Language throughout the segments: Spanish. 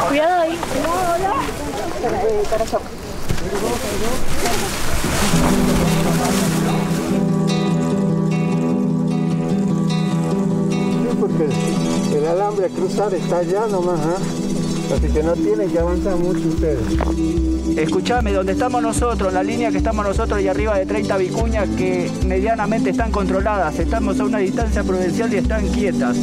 Cuidado ahí. Para shock. Porque el alambre a cruzar está allá nomás, ¿eh? Así que no tienen que avanzar mucho ustedes. Escuchame, donde estamos nosotros, en la línea que estamos nosotros y arriba de 30 vicuñas que medianamente están controladas, estamos a una distancia prudencial y están quietas.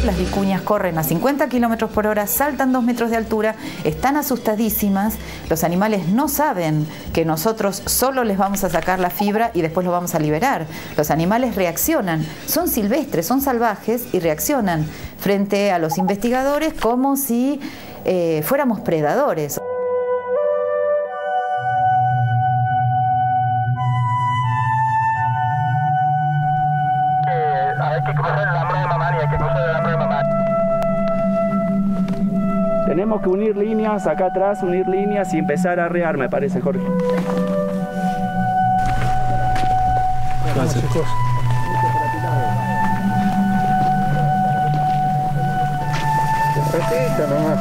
Las vicuñas corren a 50 kilómetros por hora, saltan 2 metros de altura, están asustadísimas. Los animales no saben que nosotros solo les vamos a sacar la fibra y después lo vamos a liberar. Los animales reaccionan, son silvestres, son salvajes y reaccionan frente a los investigadores como si fuéramos predadores. Hay que cruzar el alambre de mamá y hay que cruzar el alambre de mamá. Tenemos que unir líneas acá atrás, unir líneas y empezar a arrear, me parece, Jorge. Gracias. Despacito nomás.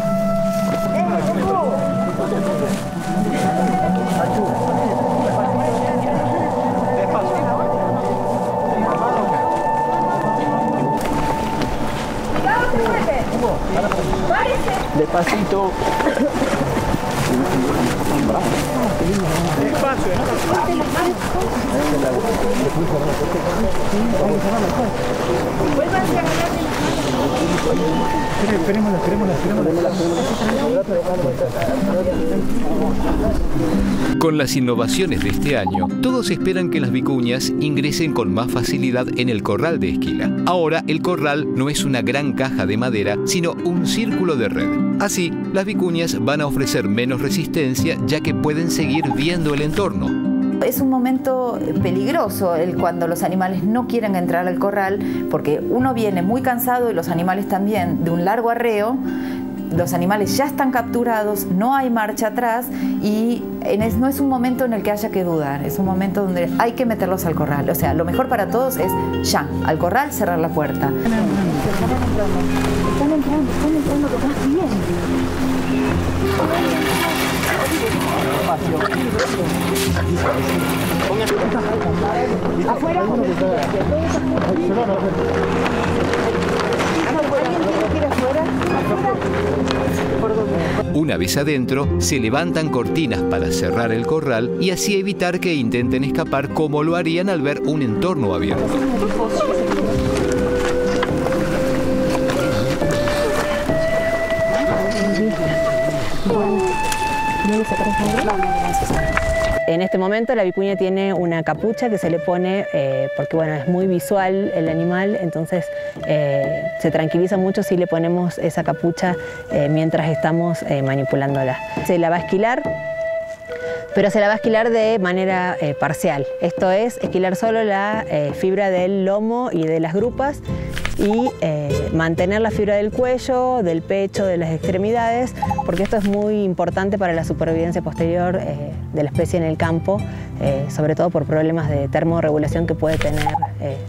Despacito. Despacio, Con las innovaciones de este año, todos esperan que las vicuñas ingresen con más facilidad en el corral de Esquila. Ahora, el corral no es una gran caja de madera, sino un círculo de red. Así, las vicuñas van a ofrecer menos resistencia, ya que pueden seguir viendo el entorno. Es un momento peligroso cuando los animales no quieren entrar al corral, porque uno viene muy cansado y los animales también de un largo arreo. Los animales ya están capturados, no hay marcha atrás y no es un momento en el que haya que dudar, es un momento donde hay que meterlos al corral. O sea, lo mejor para todos es ya, al corral, cerrar la puerta. Están entrando, que estás bien. Afuera. Una vez adentro, se levantan cortinas para cerrar el corral y así evitar que intenten escapar como lo harían al ver un entorno abierto. En este momento la vicuña tiene una capucha que se le pone porque bueno, es muy visual el animal, entonces se tranquiliza mucho si le ponemos esa capucha mientras estamos manipulándola. Se la va a esquilar, pero se la va a esquilar de manera parcial. Esto es, esquilar solo la fibra del lomo y de las grupas y mantener la fibra del cuello, del pecho, de las extremidades, porque esto es muy importante para la supervivencia posterior de la especie en el campo, sobre todo por problemas de termorregulación que puede tener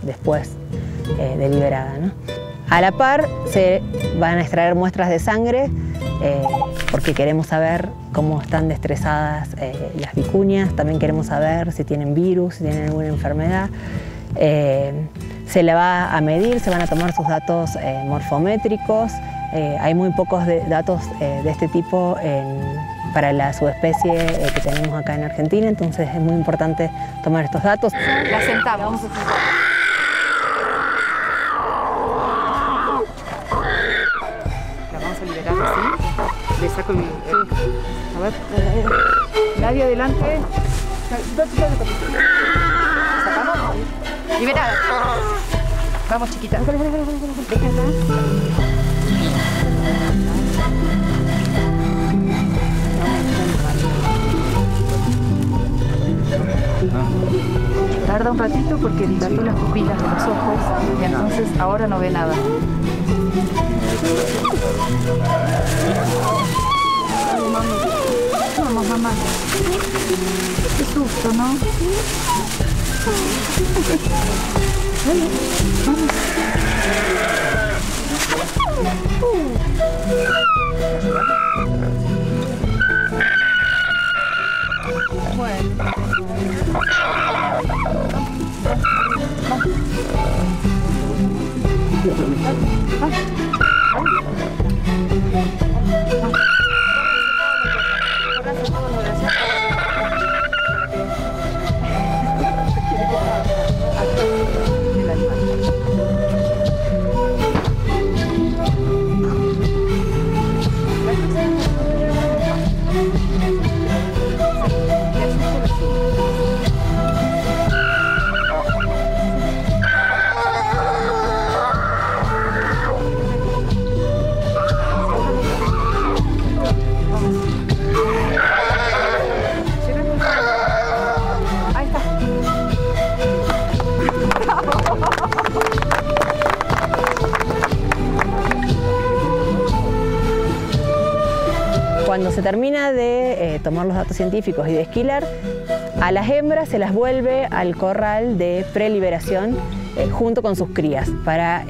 después de liberada, ¿no? A la par se van a extraer muestras de sangre porque queremos saber cómo están destresadas las vicuñas, también queremos saber si tienen virus, si tienen alguna enfermedad. Se le va a medir, se van a tomar sus datos morfométricos. Hay muy pocos datos de este tipo para la subespecie que tenemos acá en Argentina, entonces es muy importante tomar estos datos. La sentamos. La vamos a liberar así. Le saco el... A ver. Nadie adelante. ¿Sacamos? Liberada. Vamos, chiquita. Déjenla. Tarda un ratito porque dilató las pupilas de los ojos y entonces ahora no ve nada. Vamos, mamá. Qué susto, ¿no? Dale, vamos. Bueno. Cuando se termina de tomar los datos científicos y de esquilar, a las hembras se las vuelve al corral de preliberación junto con sus crías para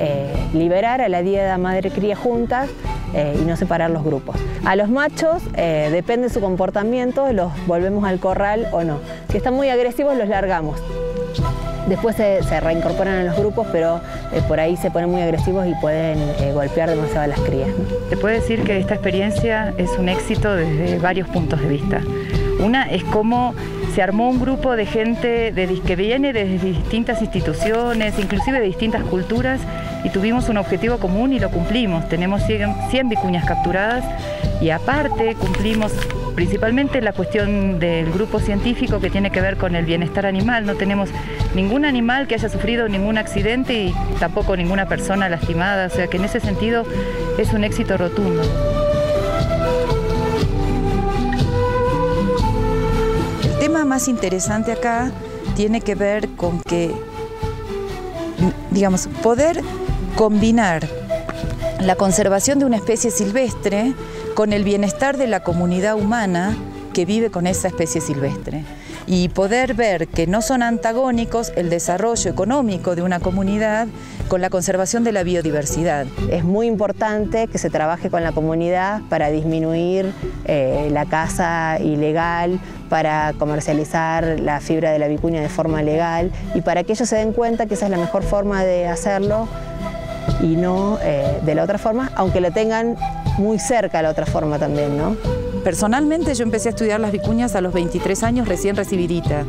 liberar a la diada madre-cría juntas y no separar los grupos. A los machos, depende de su comportamiento, los volvemos al corral o no. Si están muy agresivos, los largamos. Después se reincorporan a los grupos, pero por ahí se ponen muy agresivos y pueden golpear demasiado a las crías, ¿no? Se puede decir que esta experiencia es un éxito desde varios puntos de vista. Una es cómo se armó un grupo de gente que viene desde distintas instituciones, inclusive de distintas culturas, y tuvimos un objetivo común y lo cumplimos. Tenemos 100 vicuñas capturadas y aparte cumplimos principalmente la cuestión del grupo científico que tiene que ver con el bienestar animal. No tenemos ningún animal que haya sufrido ningún accidente y tampoco ninguna persona lastimada, o sea que en ese sentido es un éxito rotundo. El tema más interesante acá tiene que ver con que, digamos, poder combinar la conservación de una especie silvestre con el bienestar de la comunidad humana que vive con esa especie silvestre y poder ver que no son antagónicos el desarrollo económico de una comunidad con la conservación de la biodiversidad. Es muy importante que se trabaje con la comunidad para disminuir la caza ilegal, para comercializar la fibra de la vicuña de forma legal y para que ellos se den cuenta que esa es la mejor forma de hacerlo y no de la otra forma, aunque lo tengan muy cerca la otra forma también, ¿no? Personalmente yo empecé a estudiar las vicuñas a los 23 años recién recibidita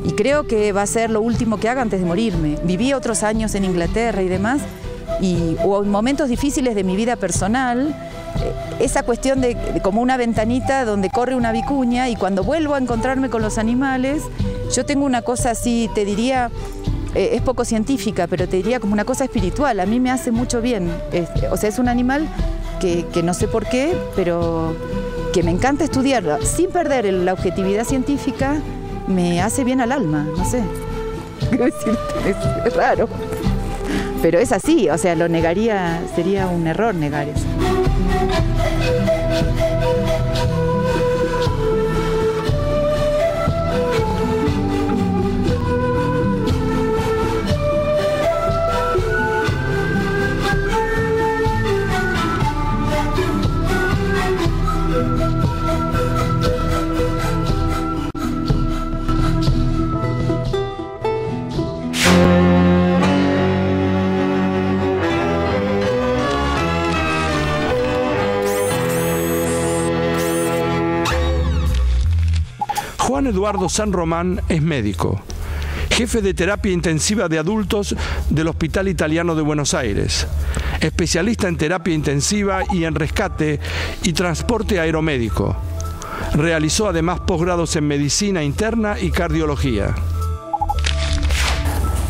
y creo que va a ser lo último que haga antes de morirme. Viví otros años en Inglaterra y demás y hubo momentos difíciles de mi vida personal, esa cuestión de como una ventanita donde corre una vicuña y cuando vuelvo a encontrarme con los animales, yo tengo una cosa así, te diría, es poco científica, pero te diría como una cosa espiritual, a mí me hace mucho bien, o sea, es un animal que no sé por qué, pero que me encanta estudiarlo, sin perder la objetividad científica, me hace bien al alma, no sé. Quiero decirte, es raro. Pero es así, o sea, lo negaría, sería un error negar eso. Juan Eduardo San Román es médico, jefe de terapia intensiva de adultos del Hospital Italiano de Buenos Aires, especialista en terapia intensiva y en rescate y transporte aeromédico. Realizó además posgrados en medicina interna y cardiología.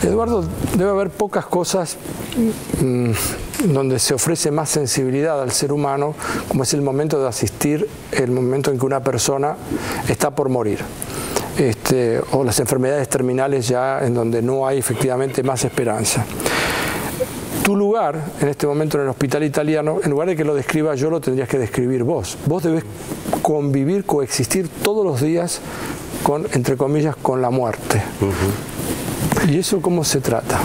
Eduardo, debe haber pocas cosas donde se ofrece más sensibilidad al ser humano, como es el momento de asistir, el momento en que una persona está por morir. o las enfermedades terminales ya en donde no hay efectivamente más esperanza. Tu lugar, en este momento en el hospital italiano, en lugar de que lo describa yo, lo tendrías que describir vos. Vos debes convivir, coexistir todos los días con, entre comillas, con la muerte. ¿Y eso cómo se trata?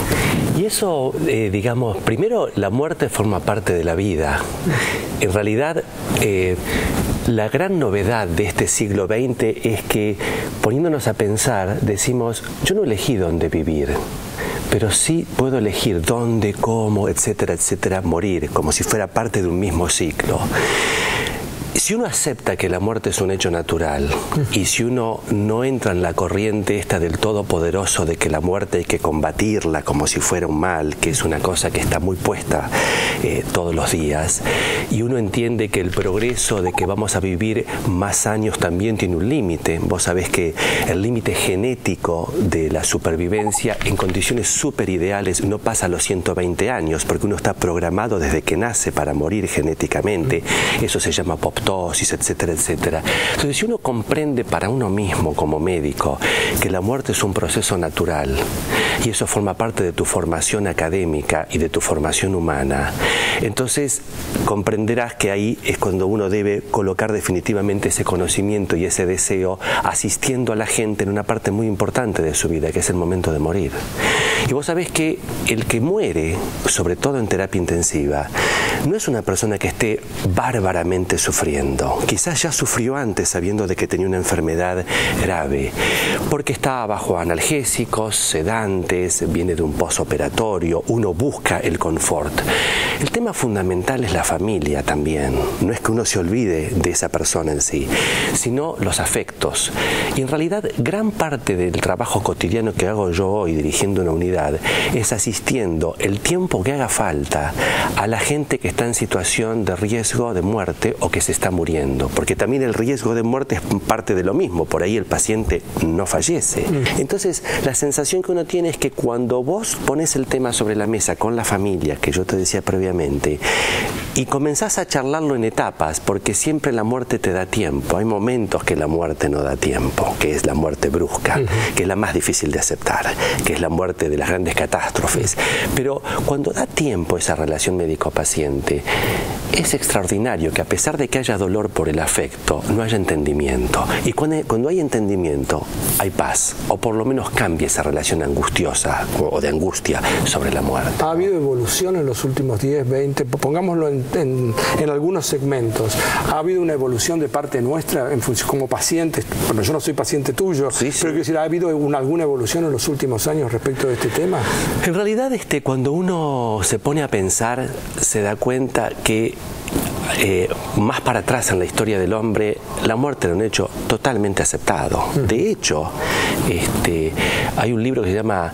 Y eso, digamos, primero la muerte forma parte de la vida. En realidad, la gran novedad de este siglo XX es que, poniéndonos a pensar, decimos, yo no elegí dónde vivir, pero sí puedo elegir dónde, cómo, etcétera, etcétera, morir, como si fuera parte de un mismo ciclo. Si uno acepta que la muerte es un hecho natural y si uno no entra en la corriente esta del todopoderoso de que la muerte hay que combatirla como si fuera un mal, que es una cosa que está muy puesta todos los días, y uno entiende que el progreso de que vamos a vivir más años también tiene un límite. Vos sabés que el límite genético de la supervivencia en condiciones súper ideales no pasa a los 120 años, porque uno está programado desde que nace para morir genéticamente. Eso se llama apoptosis, etcétera, etcétera. Entonces, si uno comprende para uno mismo como médico que la muerte es un proceso natural y eso forma parte de tu formación académica y de tu formación humana, entonces comprenderás que ahí es cuando uno debe colocar definitivamente ese conocimiento y ese deseo asistiendo a la gente en una parte muy importante de su vida, que es el momento de morir. Y vos sabés que el que muere, sobre todo en terapia intensiva, no es una persona que esté bárbaramente sufriendo. Quizás ya sufrió antes sabiendo de que tenía una enfermedad grave, porque estaba bajo analgésicos, sedantes, viene de un posoperatorio, uno busca el confort. El tema fundamental es la familia también. No es que uno se olvide de esa persona en sí, sino los afectos. Y en realidad gran parte del trabajo cotidiano que hago yo hoy dirigiendo una unidad es asistiendo el tiempo que haga falta a la gente que está en situación de riesgo de muerte o que se está muriendo, porque también el riesgo de muerte es parte de lo mismo, por ahí el paciente no fallece. Entonces la sensación que uno tiene es que cuando vos pones el tema sobre la mesa con la familia, que yo te decía previamente, y comenzás a charlarlo en etapas, porque siempre la muerte te da tiempo, hay momentos que la muerte no da tiempo, que es la muerte brusca, que es la más difícil de aceptar, que es la muerte de las grandes catástrofes, pero cuando da tiempo esa relación médico-paciente, es extraordinario que a pesar de que haya dolor por el afecto, no haya entendimiento. Y cuando hay entendimiento, hay paz, o por lo menos cambia esa relación angustiosa o de angustia sobre la muerte. ¿Ha habido evolución en los últimos 10, 20, pongámoslo en algunos segmentos? ¿Ha habido una evolución de parte nuestra en función, como pacientes? Bueno, yo no soy paciente tuyo, pero quiero decir, ¿ha habido alguna evolución en los últimos años respecto de este tema? En realidad, cuando uno se pone a pensar, se da cuenta que más para atrás en la historia del hombre, la muerte era un hecho totalmente aceptado. De hecho, hay un libro que se llama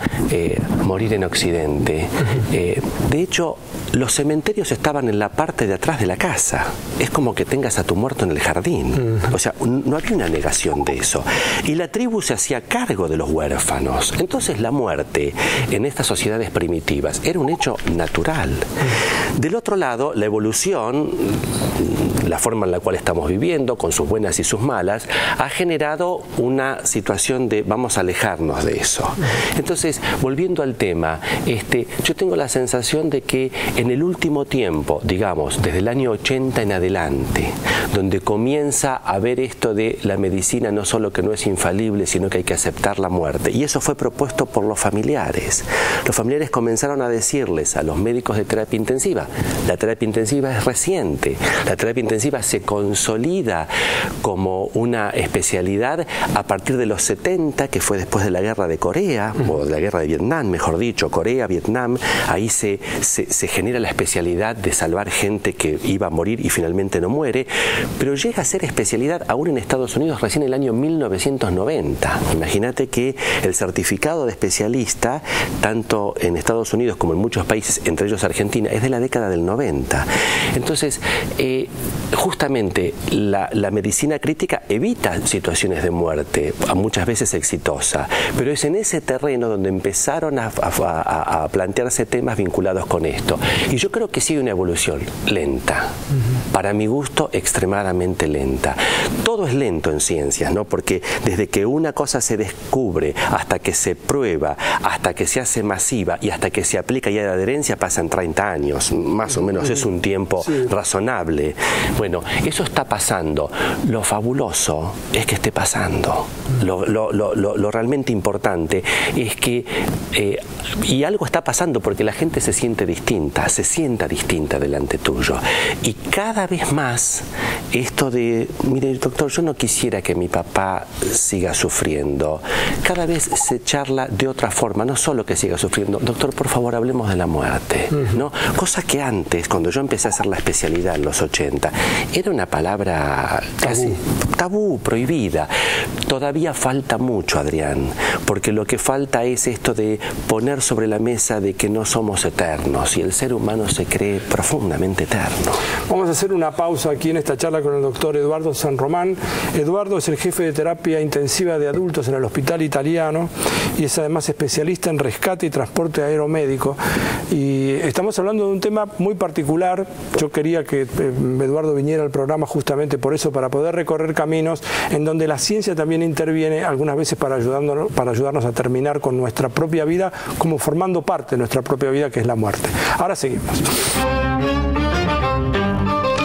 Morir en Occidente. De hecho, los cementerios estaban en la parte de atrás de la casa. Es como que tengas a tu muerto en el jardín. O sea, no había una negación de eso. Y la tribu se hacía cargo de los huérfanos. Entonces la muerte en estas sociedades primitivas era un hecho natural. Del otro lado, la evolución, la forma en la cual estamos viviendo, con sus buenas y sus malas, ha generado una situación de vamos a alejarnos de eso. Entonces, volviendo al tema, yo tengo la sensación de que en el último tiempo, digamos, desde el año 80 en adelante, donde comienza a ver esto de la medicina no solo que no es infalible, sino que hay que aceptar la muerte. Y eso fue propuesto por los familiares. Los familiares comenzaron a decirles a los médicos de terapia intensiva, la terapia intensiva es reciente, la terapia intensiva se consolida como una especialidad a partir de los 70, que fue después de la guerra de Corea, o de la guerra de Vietnam, mejor dicho, Corea, Vietnam, ahí se genera la especialidad de salvar gente que iba a morir y finalmente no muere, pero llega a ser especialidad aún en Estados Unidos recién en el año 1990. Imagínate que el certificado de especialista, tanto en Estados Unidos como en muchos países, entre ellos Argentina, es de la década del 90. Entonces, justamente la medicina crítica evita situaciones de muerte, muchas veces exitosa, pero es en ese terreno donde empezaron a plantearse temas vinculados con esto. Y yo creo que sí hay una evolución lenta, para mi gusto extremadamente extremadamente lenta. Todo es lento en ciencias, ¿no? Porque desde que una cosa se descubre hasta que se prueba, hasta que se hace masiva y hasta que se aplica ya de adherencia pasan 30 años, más o menos es un tiempo razonable. Bueno, eso está pasando. Lo fabuloso es que esté pasando. Lo realmente importante es que, y algo está pasando porque la gente se siente distinta, se sienta distinta delante tuyo. Y cada vez más esto de, mire doctor, yo no quisiera que mi papá siga sufriendo. Cada vez se charla de otra forma, no solo que siga sufriendo. Doctor, por favor, hablemos de la muerte, ¿no? Cosa que antes, cuando yo empecé a hacer la especialidad en los 80, era una palabra casi tabú, prohibida. Todavía falta mucho, Adrián, porque lo que falta es esto de poner sobre la mesa de que no somos eternos y el ser humano se cree profundamente eterno. Vamos a hacer una pausa aquí en esta charla con el doctor Eduardo San Román. Eduardo es el jefe de terapia intensiva de adultos en el Hospital Italiano y es además especialista en rescate y transporte aeromédico. Y estamos hablando de un tema muy particular. Yo quería que Eduardo viniera al programa justamente por eso, para poder recorrer caminos en donde la ciencia también interviene algunas veces para ayudarnos a terminar con nuestra propia vida, como formando parte de nuestra propia vida, que es la muerte. Ahora seguimos.